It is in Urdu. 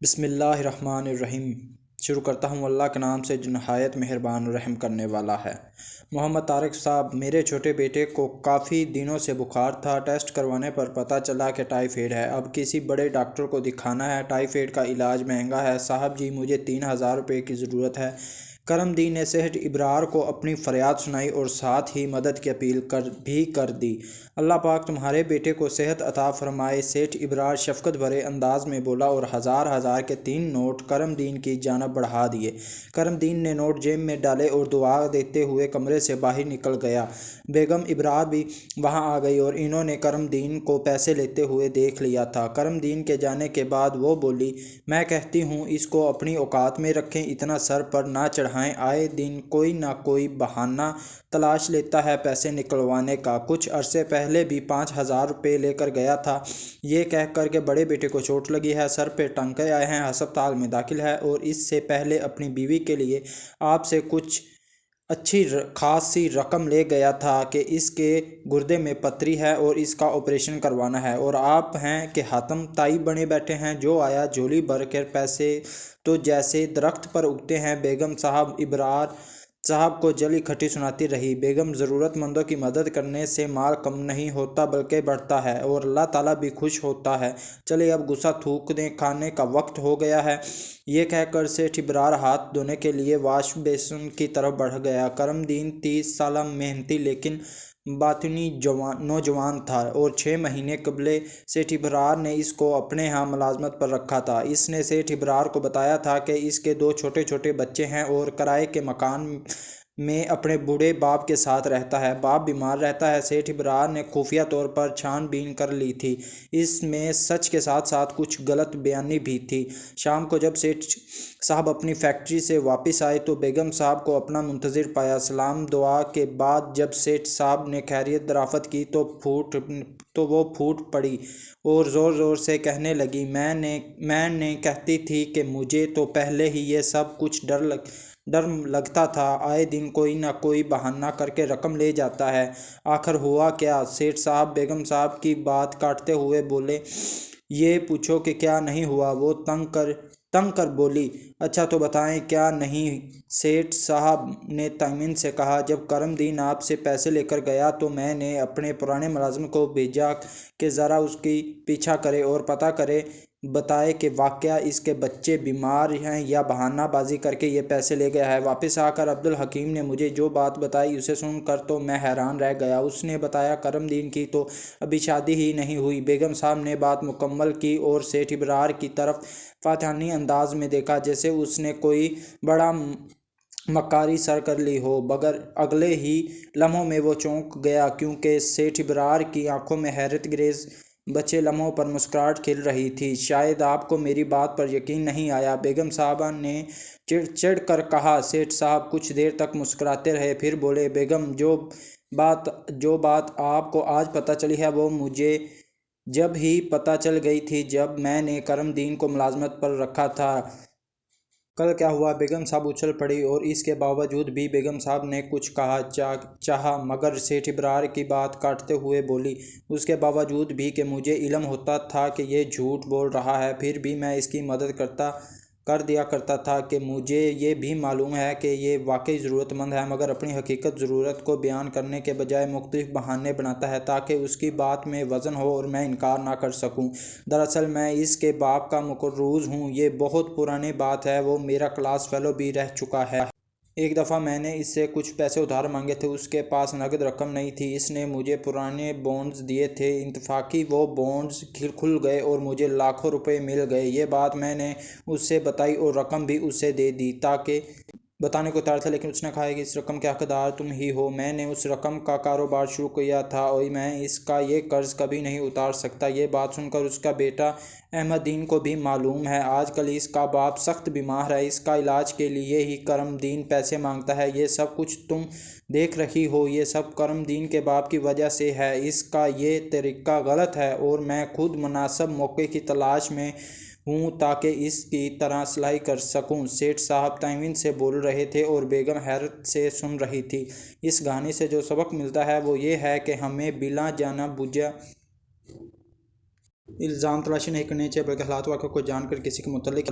بسم اللہ الرحمن الرحیم۔ شروع کرتا ہوں اللہ کے نام سے جو نہایت مہربان و رحم کرنے والا ہے۔ محمد طارق صاحب، میرے چھوٹے بیٹے کو کافی دنوں سے بخار تھا۔ ٹیسٹ کروانے پر پتہ چلا کہ ٹائیفائیڈ ہے۔ اب کسی بڑے ڈاکٹر کو دکھانا ہے۔ ٹائیفائیڈ کا علاج مہنگا ہے صاحب جی، مجھے 3000 روپے کی ضرورت ہے۔ کرم دین نے سیٹھ ابرار کو اپنی فریاد سنائی اور ساتھ ہی مدد کی اپیل بھی کر دی۔ اللہ پاک تمہارے بیٹے کو صحت عطا فرمائے، سیٹھ ابرار شفقت بھرے انداز میں بولا اور ہزار کے 3 نوٹ کرم دین کی جانب بڑھا دیے۔ کرم دین نے نوٹ جیب میں ڈالے اور دعا دیتے ہوئے کمرے سے باہر نکل گیا۔ بیگم ابرار بھی وہاں آ گئی اور انہوں نے کرم دین کو پیسے لیتے ہوئے دیکھ لیا تھا۔ کرم دین کے جانے کے بعد وہ بولی، میں کہتی ہوں اس کو اپنی اوقات میں رکھیں، اتنا سر پر نہ چڑھائیں۔ آئے دن کوئی نہ کوئی بہانہ تلاش لیتا ہے پیسے نکلوانے کا۔ کچھ عرصے پہلے بھی 5000 روپے لے کر گیا تھا۔ یہ کہہ کر کہ بڑے بیٹے کو چوٹ لگی ہے، سر پہ ٹانکے آئے ہیں، ہسپتال میں داخل ہے اور اس سے پہلے اپنی بیوی کے لیے آپ سے کچھ اچھی خاصی رقم لے گیا تھا کہ اس کے گردے میں پتھری ہے اور اس کا آپریشن کروانا ہے، اور آپ ہیں کہ حاتم تائی بنے بیٹھے ہیں۔ جو آیا جھولی بھر کر پیسے تو جیسے درخت پر اگتے ہیں۔ بیگم صاحب ابرار صاحب کو جل اکٹھی سناتی رہی، بیگم ضرورت مندوں کی مدد کرنے سے مال کم نہیں ہوتا بلکہ بڑھتا ہے اور اللہ تعالیٰ بھی خوش ہوتا ہے۔ چلے اب غصہ تھوک دیں، کھانے کا وقت ہو گیا ہے۔ یہ کہہ کر سیٹھ ابرار ہاتھ دھونے کے لیے واش بیسن کی طرف بڑھ گیا۔ کرم دین 30 سالہ محنتی لیکن باطنی نوجوان تھا اور 6 مہینے قبل سیٹھ ابرار نے اس کو اپنے ہاں ملازمت پر رکھا تھا۔ اس نے سیٹھ ابرار کو بتایا تھا کہ اس کے 2 چھوٹے بچے ہیں اور کرائے کے مکان میں اپنے بوڑھے باپ کے ساتھ رہتا ہے۔ باپ بیمار رہتا ہے۔ سیٹھ ابرار نے خفیہ طور پر چھان بین کر لی تھی، اس میں سچ کے ساتھ ساتھ کچھ غلط بیانی بھی تھی۔ شام کو جب سیٹھ صاحب اپنی فیکٹری سے واپس آئے تو بیگم صاحب کو اپنا منتظر پایا۔ سلام دعا کے بعد جب سیٹھ صاحب نے خیریت دریافت کی تو وہ پھوٹ پڑی اور زور سے کہنے لگی، میں نے کہتی تھی کہ مجھے تو پہلے ہی یہ سب کچھ ڈر لگتا تھا۔ آئے دن کوئی نہ کوئی بہانہ کر کے رقم لے جاتا ہے، آخر ہوا کیا؟ سیٹھ صاحب بیگم صاحب کی بات کاٹتے ہوئے بولے، یہ پوچھو کہ کیا نہیں ہوا؟ وہ تنگ کر بولی، اچھا تو بتائیں کیا نہیں؟ سیٹھ صاحب نے طمئنان سے کہا، جب کرم دین آپ سے پیسے لے کر گیا تو میں نے اپنے پرانے ملازم کو بھیجا کہ ذرا اس کی پیچھا کرے اور پتہ کرے، بتائے کہ واقعہ اس کے بچے بیمار ہیں یا بہانہ بازی کر کے یہ پیسے لے گیا ہے۔ واپس آ کر عبدالحکیم نے مجھے جو بات بتائی اسے سن کر تو میں حیران رہ گیا۔ اس نے بتایا کرم دین کی تو ابھی شادی ہی نہیں ہوئی۔ بیگم صاحب نے بات مکمل کی اور سیٹھ ابرار کی طرف فاتحانہ انداز میں دیکھا جیسے اس نے کوئی بڑا مکاری سر کر لی ہو، مگر اگلے ہی لمحوں میں وہ چونک گیا کیونکہ سیٹھ ابرار کی آنکھوں میں حیرت انگیز بچے لمحوں پر مسکراہٹ کھل رہی تھی۔ شاید آپ کو میری بات پر یقین نہیں آیا، بیگم صاحبہ نے چڑ کر کہا۔ سیٹھ صاحب کچھ دیر تک مسکراتے رہے، پھر بولے، بیگم جو بات آپ کو آج پتہ چلی ہے وہ مجھے جب ہی پتہ چل گئی تھی جب میں نے کرم دین کو ملازمت پر رکھا تھا۔ کل کیا ہوا؟ بیگم صاحب اچھل پڑی اور اس کے باوجود بھی بیگم صاحب نے کچھ کہا چاہا مگر سیٹھ ابرار کی بات کاٹتے ہوئے بولی، اس کے باوجود بھی کہ مجھے علم ہوتا تھا کہ یہ جھوٹ بول رہا ہے، پھر بھی میں اس کی مدد کر دیا کرتا تھا کہ مجھے یہ بھی معلوم ہے کہ یہ واقعی ضرورت مند ہے، مگر اپنی حقیقت ضرورت کو بیان کرنے کے بجائے مختلف بہانے بناتا ہے تاکہ اس کی بات میں وزن ہو اور میں انکار نہ کر سکوں۔ دراصل میں اس کے باپ کا مقروض ہوں، یہ بہت پرانی بات ہے، وہ میرا کلاس فیلو بھی رہ چکا ہے۔ ایک دفعہ میں نے اس سے کچھ پیسے ادھار مانگے تھے، اس کے پاس نقد رقم نہیں تھی، اس نے مجھے پرانے بانڈز دیے تھے، اتفاقی وہ بانڈز کھل گئے اور مجھے لاکھوں روپے مل گئے۔ یہ بات میں نے اس سے بتائی اور رقم بھی اسے دے دی تاکہ بتانے کو تیار تھا، لیکن اس نے کہا کہ اس رقم کے حقدار تم ہی ہو۔ میں نے اس رقم کا کاروبار شروع کیا تھا اور میں اس کا یہ قرض کبھی نہیں اتار سکتا۔ یہ بات سن کر اس کا بیٹا احمد دین کو بھی معلوم ہے۔ آج کل اس کا باپ سخت بیمار ہے، اس کا علاج کے لیے ہی کرم دین پیسے مانگتا ہے۔ یہ سب کچھ تم دیکھ رہی ہو، یہ سب کرم دین کے باپ کی وجہ سے ہے۔ اس کا یہ طریقہ غلط ہے اور میں خود مناسب موقع کی تلاش میں ہوں تاکہ اس کی طرح صلاح کر سکوں۔ سیٹھ صاحب طمئنان سے بول رہے تھے اور بیگم حیرت سے سن رہی تھی۔ اس کہانی سے جو سبق ملتا ہے وہ یہ ہے کہ ہمیں بلا جانا بوجھا الزام تلاشی نہیں کرنی چاہیے، بلکہ حالات واقعہ کو جان کر کسی کے متعلق